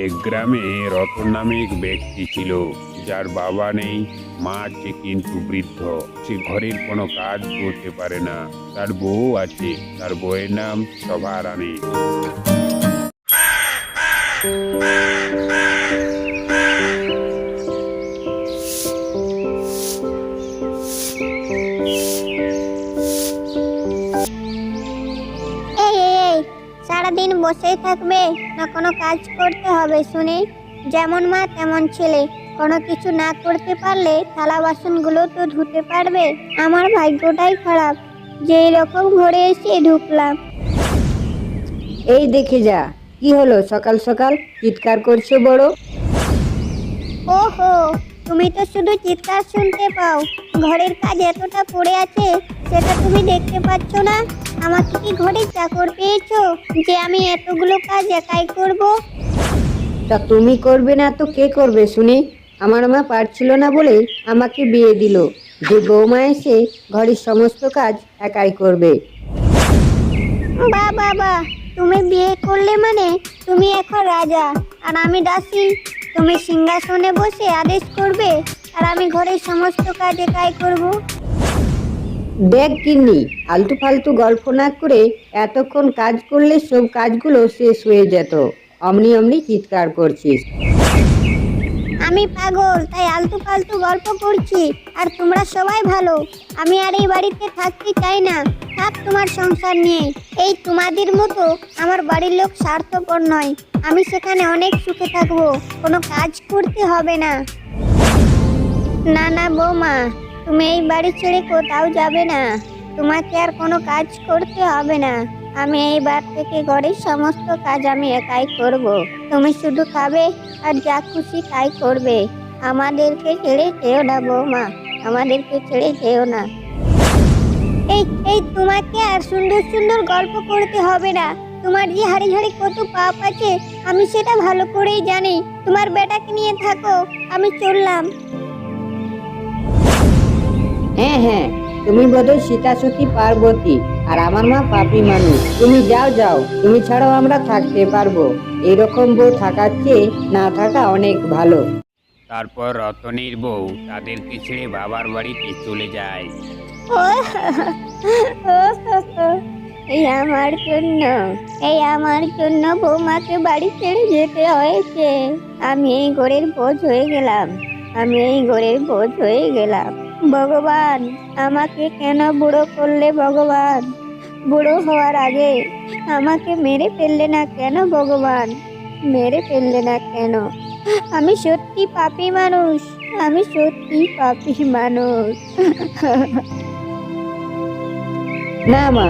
এক গ্রামে রতন নামে এক ব্যক্তি ছিল, যার বাবা নেই, মা আছে কিন্তু বৃদ্ধ। সে ঘরের কোনো কাজ করতে পারে না। তার বউ আছে, তার বউয়ের নাম শোভা রানী। এই এই এই সারাদিন বসেই থাকবে না কোনো কাজ করতে হবে শুনি? যেমন মা তেমন ছেলে, কোনো কিছু না করতে পারলে থালা বাসনগুলো তো ধুতে পারবে। আমার ভাগ্যটাই খারাপ যে এরকম ঘরে এসে ঢুকলাম। এই দেখে যা, কি হলো সকাল সকাল চিৎকার করছো বড়? ওহো, তুমি তো শুধু চিৎকার শুনতে পাও, ঘরের কাজ এতটা পড়ে আছে সেটা তুমি দেখতে পাচ্ছ না? আমাকে কি ঘরে চাকর পেয়েছো যে আমি এতগুলো কাজ একাই করব? তা তুমি করবে না তো কে করবে শুনি? আমার মা পারছিল না বলে আমাকে বিয়ে দিল, যে বৌমা এসে ঘরের সমস্ত কাজ একাই করবে। বাহ বাহ বাহ, তুমি বিয়ে করলে মানে তুমি এখন রাজা আর আমি দাসী। তুমি সিংহাসনে বসে আদেশ করবে আর আমি ঘরের সমস্ত কাজ একাই করব। দেখ গিন্নি, আলতু ফালতু গল্প না করে এতক্ষণ কাজ করলে সব কাজগুলো শেষ হয়ে যেত। অমনি অমনি চিৎকার করছিস। আমি পাগল তাই আলতু ফালতু গল্প করছি, আর তোমরা সবাই ভালো। আমি আর এই বাড়িতে থাকতে চাই না। থাক তোমার সংসার নিয়ে। এই তোমাদের মতো আমার বাড়ির লোক স্বার্থপর নয়। আমি সেখানে অনেক সুখে থাকবো, কোনো কাজ করতে হবে না। না না বৌমা, তুমি এই বাড়ি ছেড়ে কোথাও যাবে না। তোমাকে আর কোনো কাজ করতে হবে না। আমি এইবার থেকে ঘরের সমস্ত কাজ আমি একাই করব। তুমি শুধু খাবে আর যা খুশি তাই করবে। আমাদেরকে ছেড়ে যেও না বৌমা, আমাদেরকে ছেড়ে যেও না। এই এই তোমাকে আর সুন্দর সুন্দর গল্প করতে হবে না। তোমার যে হাড়ি হাড়ি কত পাপ আছে আমি সেটা ভালো করেই জানি। তোমার বেটাকে নিয়ে থাকো, আমি চললাম। হ্যাঁ হ্যাঁ, তুমি বোধহয় সীতা সতী পার্বতী আর আমার মা পাপী মানুষ। তুমি যাও যাও, তুমি ছাড়াও আমরা থাকতে পারবো। এরকম বউ থাকার চেয়ে না থাকা অনেক ভালো। তারপর রতনের বউ তাদেরকে ছেড়ে বাবার বাড়িতে চলে যায়। এই আমার জন্য, এই আমার জন্য বৌমাকে বাড়ি ছেড়ে যেতে হয়েছে। আমি এই ঘরের বোঝ হয়ে গেলাম, আমি এই ঘরের বোঝ হয়ে গেলাম। ভগবান, আমাকে কেন বুড়ো করলে ভগবান? বুড়ো হওয়ার আগে আমাকে মেরে ফেললে না কেন ভগবান? মেরে ফেললে না কেন? আমি সত্যি পাপী মানুষ, আমি সত্যি পাপী মানুষ। না মা,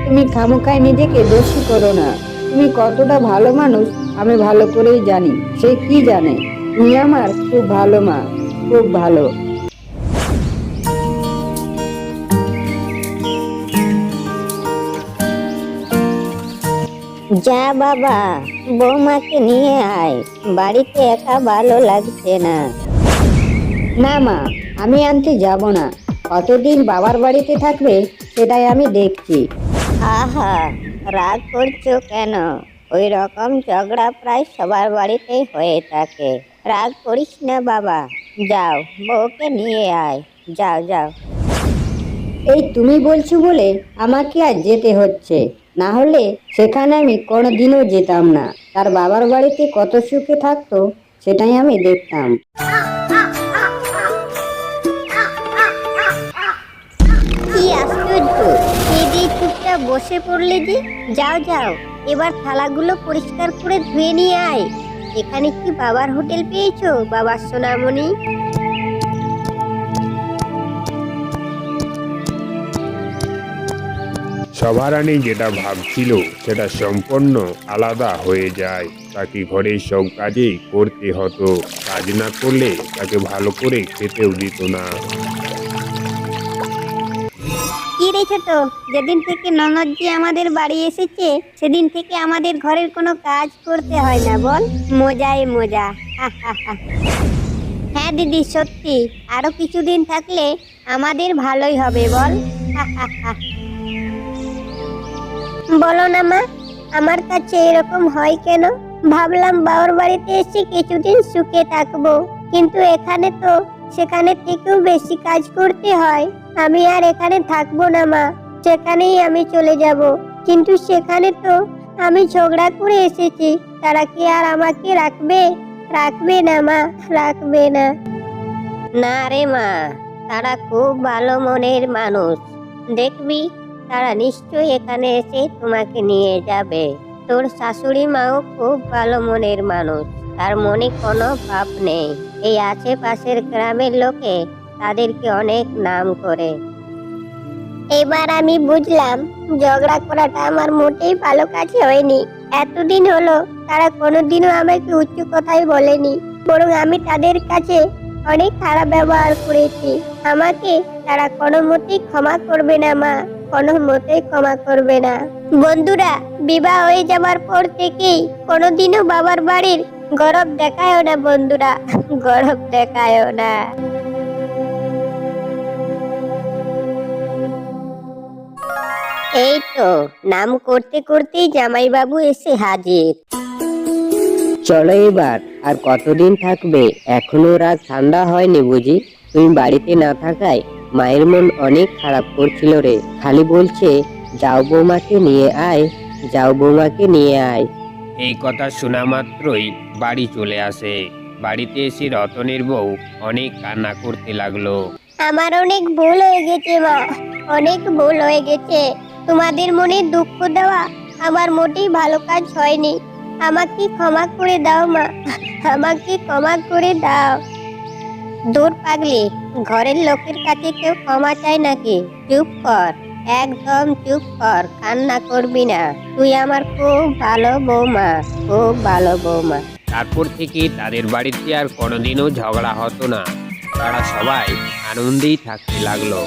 তুমি খামোখায় নিজেকে দোষী করো না। তুমি কতটা ভালো মানুষ আমি ভালো করেই জানি। সে কি জানে? তুমি আমার খুব ভালো মা, খুব ভালো। যা বাবা, বৌমাকে নিয়ে আয়, বাড়িতে একা ভালো লাগছে না। না মা, আমি আনতে যাব না। কতদিন বাবার বাড়িতে থাকবে সেটাই আমি দেখছি। আহা, রাগ করছো কেন? ওই রকম ঝগড়া প্রায় সবার বাড়িতেই হয়ে থাকে। রাগ করিস না বাবা, যাও বউকে নিয়ে আয়, যাও যাও। এই তুমি বলছো বলে আমাকে আর যেতে হচ্ছে, না হলে সেখানে আমি কোনোদিনও যেতাম না। তার বাবার বাড়িতে কত সুখে থাকতো সেটাই আমি দেখতাম। কি আশ্চর্য, এই চুপচাপ বসে পড়লে যে। যাও যাও, এবার থালাগুলো পরিষ্কার করে ধুয়ে নিয়ে আয়। এখানে কি বাবার হোটেল পেয়েছো বাবার সোনামণি? শোভা রানী যেটা ভাবছিল সেটা সম্পূর্ণ আলাদা হয়ে যায়। তাকে ঘরের সব কাজেই করতে হতো। কাজ না করলে তাকে ভালো করে খেতেও দিত না। কি রে ছোট, যেদিন থেকে ননদজি আমাদের বাড়ি এসেছে সেদিন থেকে আমাদের ঘরের কোনো কাজ করতে হয় না বল? মজাই মজা। হ্যাঁ দিদি, সত্যি আরো কিছুদিন থাকলে আমাদের ভালোই হবে বল। বলো না মা, আমার কাছে এরকম হয় কেন? ভাবলাম বাবার বাড়িতে এসে কিছুদিন সুখে থাকবো, কিন্তু এখানে তো সেখানে থেকেও বেশি কাজ করতে হয়। আমি আর এখানে থাকবো না মা, সেখানেই আমি চলে যাব। কিন্তু সেখানে তো আমি ঝগড়া করে এসেছি, তারা কি আর আমাকে রাখবে? রাখবে না মা, রাখবে না। না রে মা, তারা খুব ভালো মনের মানুষ। দেখবি তারা নিশ্চয়ই এখানে এসে তোমাকে নিয়ে যাবে। তোর শাশুড়ি মাও খুব ভালো মনের মানুষ, তার মনে কোনো পাপ নেই। এই আশেপাশের গ্রামের লোকে তাদেরকে অনেক নাম করে। এবার আমি বুঝলাম ঝগড়া করাটা আমার মোটেই ভালো কাজ হয়নি। এতদিন হলো তারা কোনোদিনও আমাকে উচ্চ কথাই বলেনি, বরং আমি তাদের কাছে অনেক খারাপ ব্যবহার করেছি। আমাকে তারা কোনো মতেই ক্ষমা করবে না মা, কোনো মতেই ক্ষমা করবে না। বন্ধুরা, বিবাহ হয়ে যাবার পর থেকেই কোনোদিনও বাবার বাড়ির গরব দেখায়ও না বন্ধুরা, গরব দেখায়ও না। এই তো নাম করতে করতেই জামাইবাবু এসে হাজির। চলো এবার, আর কতদিন থাকবে? এখনো রাত ঠান্ডা হয়নি বুঝি? তুমি বাড়িতে না থাকায় মায়ের মন অনেক খারাপ করছিল রে, খালি বলছে যাও বৌমাকে নিয়ে আয়, যাও বৌমাকে নিয়ে আয়। এই কথা শোনা মাত্রই বাড়ি চলে আসে। বাড়িতে এসে রতনের বউ অনেক কান্না করতে লাগলো। আমার অনেক ভুল হয়ে গেছে মা, অনেক ভুল হয়ে গেছে। তোমাদের মনে দুঃখ দেওয়া আমার মোটেই ভালো কাজ হয়নি। আমাকে ক্ষমা করে দাও মা, আমাকে ক্ষমা করে দাও। দূর পাগলি, ঘরের লোকের কাছে কেউ ক্ষমা চায় নাকি? চুপ কর, একদম চুপ কর, কান্না করবি না। তুই আমার খুব ভালো বৌমা, খুব ভালো বৌমা। তারপর থেকে তাদের বাড়িতে আর কোনোদিনও ঝগড়া হতো না। তারা সবাই আনন্দেই থাকতে লাগলো।